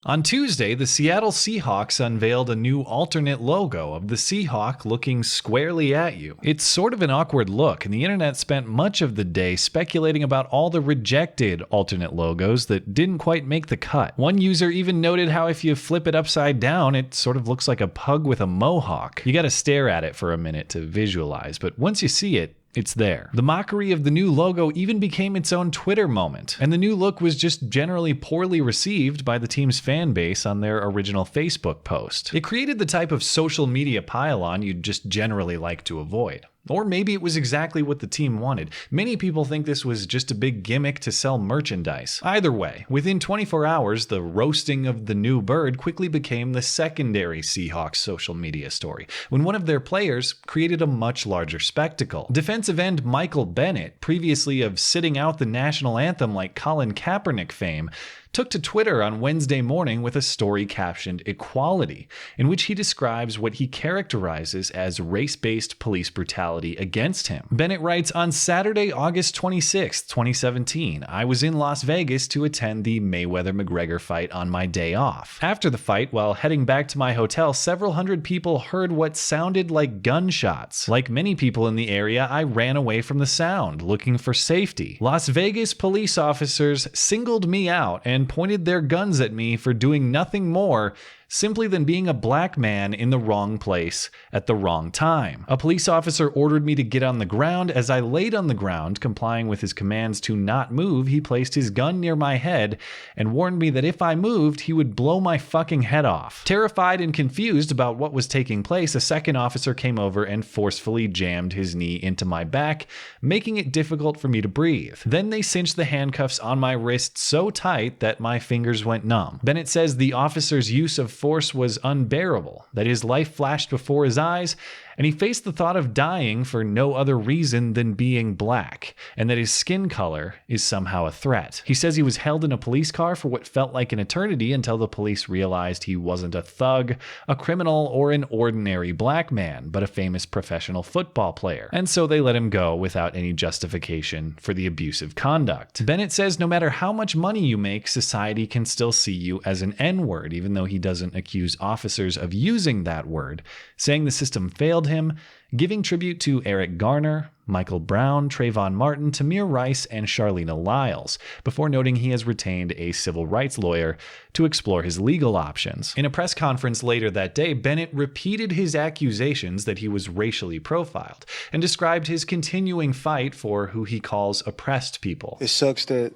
On Tuesday, the Seattle Seahawks unveiled a new alternate logo of the Seahawk looking squarely at you. It's sort of an awkward look, and the internet spent much of the day speculating about all the rejected alternate logos that didn't quite make the cut. One user even noted how if you flip it upside down, it sort of looks like a pug with a mohawk. You gotta stare at it for a minute to visualize, but once you see it, it's there. The mockery of the new logo even became its own Twitter moment, and the new look was just generally poorly received by the team's fan base on their original Facebook post. It created the type of social media pile-on you'd just generally like to avoid. Or maybe it was exactly what the team wanted. Many people think this was just a big gimmick to sell merchandise. Either way, within 24 hours, the roasting of the new bird quickly became the secondary Seahawks social media story, when one of their players created a much larger spectacle. Defensive end Michael Bennett, previously of sitting out the national anthem like Colin Kaepernick fame, took to Twitter on Wednesday morning with a story captioned "Equality," in which he describes what he characterizes as race-based police brutality against him. Bennett writes, "On Saturday, August 26, 2017, I was in Las Vegas to attend the Mayweather-McGregor fight on my day off. After the fight, while heading back to my hotel, several hundred people heard what sounded like gunshots. Like many people in the area, I ran away from the sound, looking for safety. Las Vegas police officers singled me out and pointed their guns at me for doing nothing more simply than being a black man in the wrong place at the wrong time. A police officer ordered me to get on the ground. As I laid on the ground, complying with his commands to not move, he placed his gun near my head and warned me that if I moved, he would blow my fucking head off. Terrified and confused about what was taking place, a second officer came over and forcefully jammed his knee into my back, making it difficult for me to breathe. Then they cinched the handcuffs on my wrist so tight that my fingers went numb." Bennett says the officer's use of force was unbearable, that his life flashed before his eyes, and he faced the thought of dying for no other reason than being black, and that his skin color is somehow a threat. He says he was held in a police car for what felt like an eternity until the police realized he wasn't a thug, a criminal, or an ordinary black man, but a famous professional football player. And so they let him go without any justification for the abusive conduct. Bennett says no matter how much money you make, society can still see you as an N-word, even though he doesn't accuse officers of using that word, saying the system failed him, giving tribute to Eric Garner, Michael Brown, Trayvon Martin, Tamir Rice, and Charlena Lyles, before noting he has retained a civil rights lawyer to explore his legal options. In a press conference later that day, Bennett repeated his accusations that he was racially profiled and described his continuing fight for who he calls oppressed people. It sucks that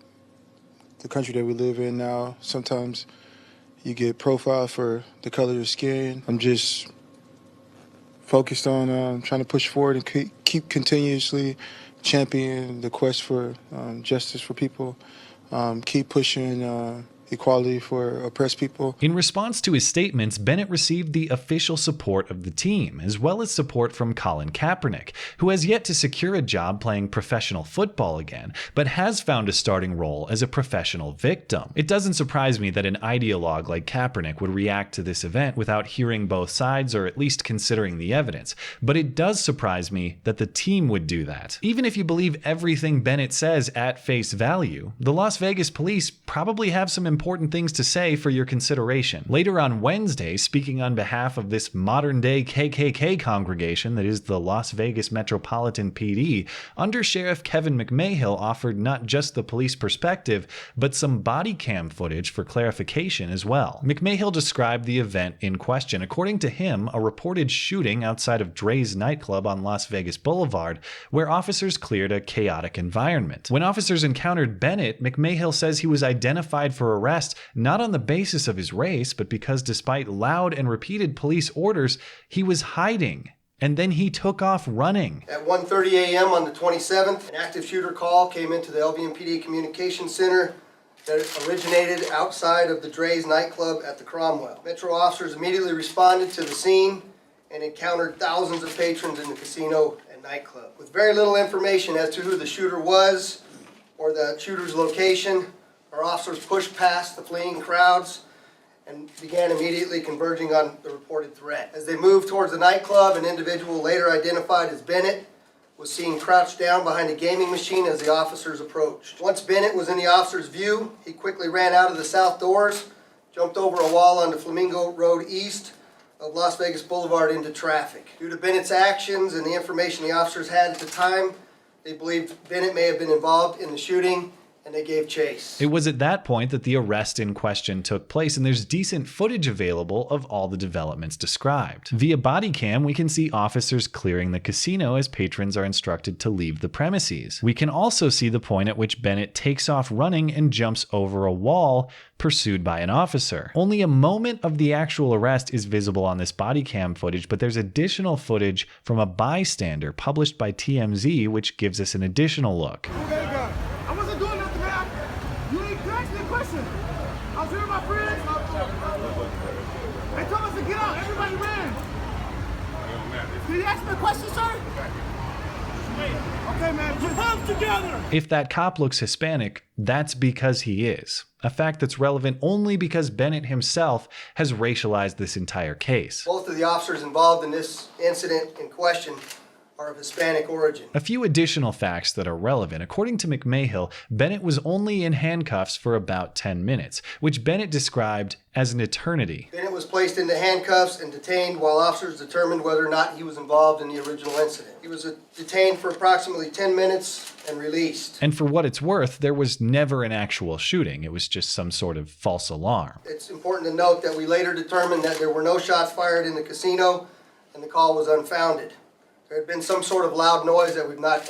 the country that we live in now, sometimes you get profiled for the color of your skin. I'm just focused on trying to push forward and keep continuously championing the quest for justice for people, keep pushing equality for oppressed people. In response to his statements, Bennett received the official support of the team, as well as support from Colin Kaepernick, who has yet to secure a job playing professional football again, but has found a starting role as a professional victim. It doesn't surprise me that an ideologue like Kaepernick would react to this event without hearing both sides or at least considering the evidence, but it does surprise me that the team would do that. Even if you believe everything Bennett says at face value, the Las Vegas police probably have some important things to say for your consideration. Later on Wednesday, speaking on behalf of this modern-day KKK congregation that is the Las Vegas Metropolitan PD, Under Sheriff Kevin McMahill offered not just the police perspective, but some body cam footage for clarification as well. McMahill described the event in question. According to him, a reported shooting outside of Dre's nightclub on Las Vegas Boulevard, where officers cleared a chaotic environment. When officers encountered Bennett, McMahill says he was identified for arrest not on the basis of his race, but because despite loud and repeated police orders, he was hiding. And then he took off running. At 1:30 a.m. on the 27th, an active shooter call came into the LVMPD Communications Center that originated outside of the Dre's nightclub at the Cromwell. Metro officers immediately responded to the scene and encountered thousands of patrons in the casino and nightclub. With very little information as to who the shooter was or the shooter's location, our officers pushed past the fleeing crowds and began immediately converging on the reported threat. As they moved towards the nightclub, an individual later identified as Bennett was seen crouched down behind a gaming machine as the officers approached. Once Bennett was in the officer's view, he quickly ran out of the south doors, jumped over a wall onto Flamingo Road east of Las Vegas Boulevard into traffic. Due to Bennett's actions and the information the officers had at the time, they believed Bennett may have been involved in the shooting, and they gave chase. It was at that point that the arrest in question took place, and there's decent footage available of all the developments described. Via body cam, we can see officers clearing the casino as patrons are instructed to leave the premises. We can also see the point at which Bennett takes off running and jumps over a wall, pursued by an officer. Only a moment of the actual arrest is visible on this body cam footage, but there's additional footage from a bystander published by TMZ, which gives us an additional look. I wasn't doing nothing, man. You asked me a question. I was here with my friends. They told us to get out. Everybody ran. Did you ask me a question, sir? Okay, man. Just come together. If that cop looks Hispanic, that's because he is. A fact that's relevant only because Bennett himself has racialized this entire case. Both of the officers involved in this incident in question are of Hispanic origin. A few additional facts that are relevant. According to McMahill, Bennett was only in handcuffs for about 10 minutes, which Bennett described as an eternity. Bennett was placed into handcuffs and detained while officers determined whether or not he was involved in the original incident. He was detained for approximately 10 minutes and released. And for what it's worth, there was never an actual shooting. It was just some sort of false alarm. It's important to note that we later determined that there were no shots fired in the casino and the call was unfounded. There had been some sort of loud noise that we've not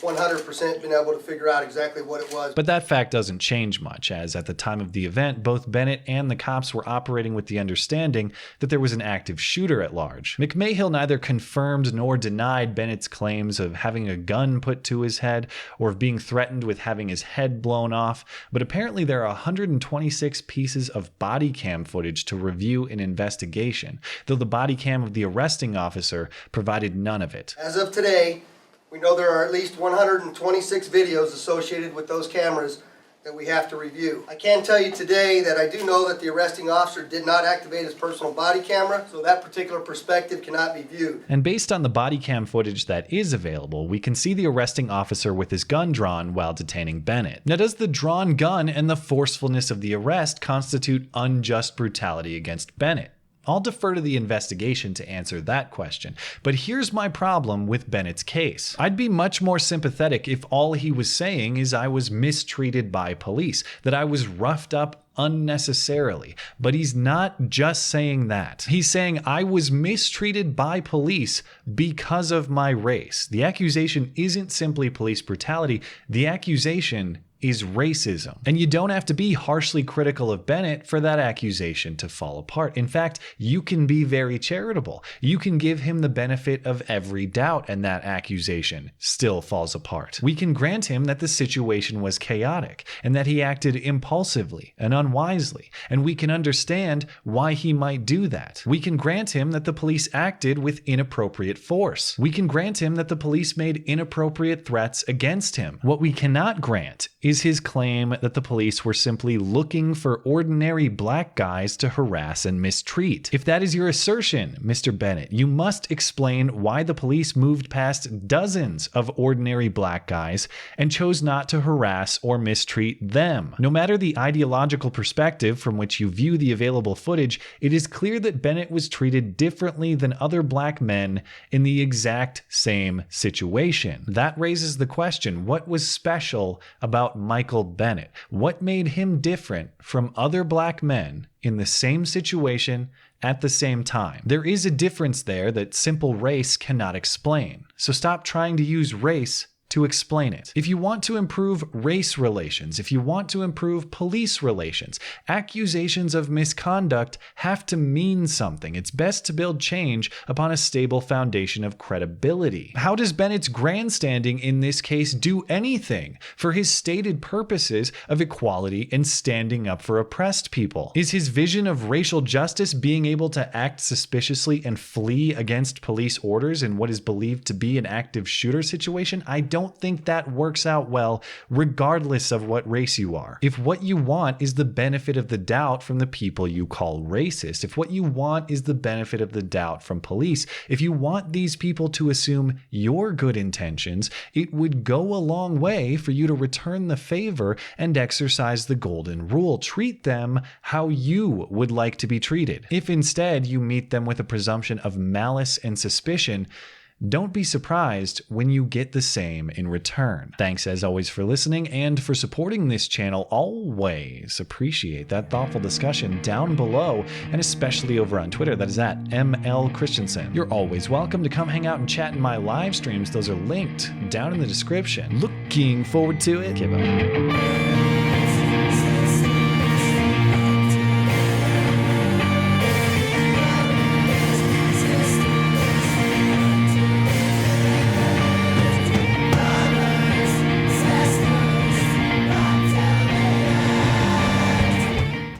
100% been able to figure out exactly what it was. But that fact doesn't change much, as at the time of the event, both Bennett and the cops were operating with the understanding that there was an active shooter at large. McMahill neither confirmed nor denied Bennett's claims of having a gun put to his head or of being threatened with having his head blown off, but apparently there are 126 pieces of body cam footage to review in investigation, though the body cam of the arresting officer provided none of it. As of today, we know there are at least 126 videos associated with those cameras that we have to review. I can tell you today that I do know that the arresting officer did not activate his personal body camera, so that particular perspective cannot be viewed. And based on the body cam footage that is available, we can see the arresting officer with his gun drawn while detaining Bennett. Now, does the drawn gun and the forcefulness of the arrest constitute unjust brutality against Bennett? I'll defer to the investigation to answer that question, but here's my problem with Bennett's case. I'd be much more sympathetic if all he was saying is I was mistreated by police, that I was roughed up unnecessarily. But he's not just saying that. He's saying I was mistreated by police because of my race. The accusation isn't simply police brutality. The accusation is racism. And you don't have to be harshly critical of Bennett for that accusation to fall apart. In fact, you can be very charitable. You can give him the benefit of every doubt and that accusation still falls apart. We can grant him that the situation was chaotic and that he acted impulsively and unwisely, and we can understand why he might do that. We can grant him that the police acted with inappropriate force. We can grant him that the police made inappropriate threats against him. What we cannot grant is his claim that the police were simply looking for ordinary black guys to harass and mistreat. If that is your assertion, Mr. Bennett, you must explain why the police moved past dozens of ordinary black guys and chose not to harass or mistreat them. No matter the ideological perspective from which you view the available footage, it is clear that Bennett was treated differently than other black men in the exact same situation. That raises the question, what was special about Michael Bennett? What made him different from other black men in the same situation at the same time? There is a difference there that simple race cannot explain. So stop trying to use race to explain it. If you want to improve race relations, if you want to improve police relations, accusations of misconduct have to mean something. It's best to build change upon a stable foundation of credibility. How does Bennett's grandstanding in this case do anything for his stated purposes of equality and standing up for oppressed people? Is his vision of racial justice being able to act suspiciously and flee against police orders in what is believed to be an active shooter situation? I don't don't think that works out well, regardless of what race you are. If what you want is the benefit of the doubt from the people you call racist, if what you want is the benefit of the doubt from police, if you want these people to assume your good intentions, it would go a long way for you to return the favor and exercise the golden rule. Treat them how you would like to be treated. If instead you meet them with a presumption of malice and suspicion, don't be surprised when you get the same in return. Thanks as always for listening and for supporting this channel. Always appreciate that thoughtful discussion down below, and especially over on Twitter. That is at ML Christiansen. You're always welcome to come hang out and chat in my live streams. Those are linked down in the description. Looking forward to it. Okay, bye.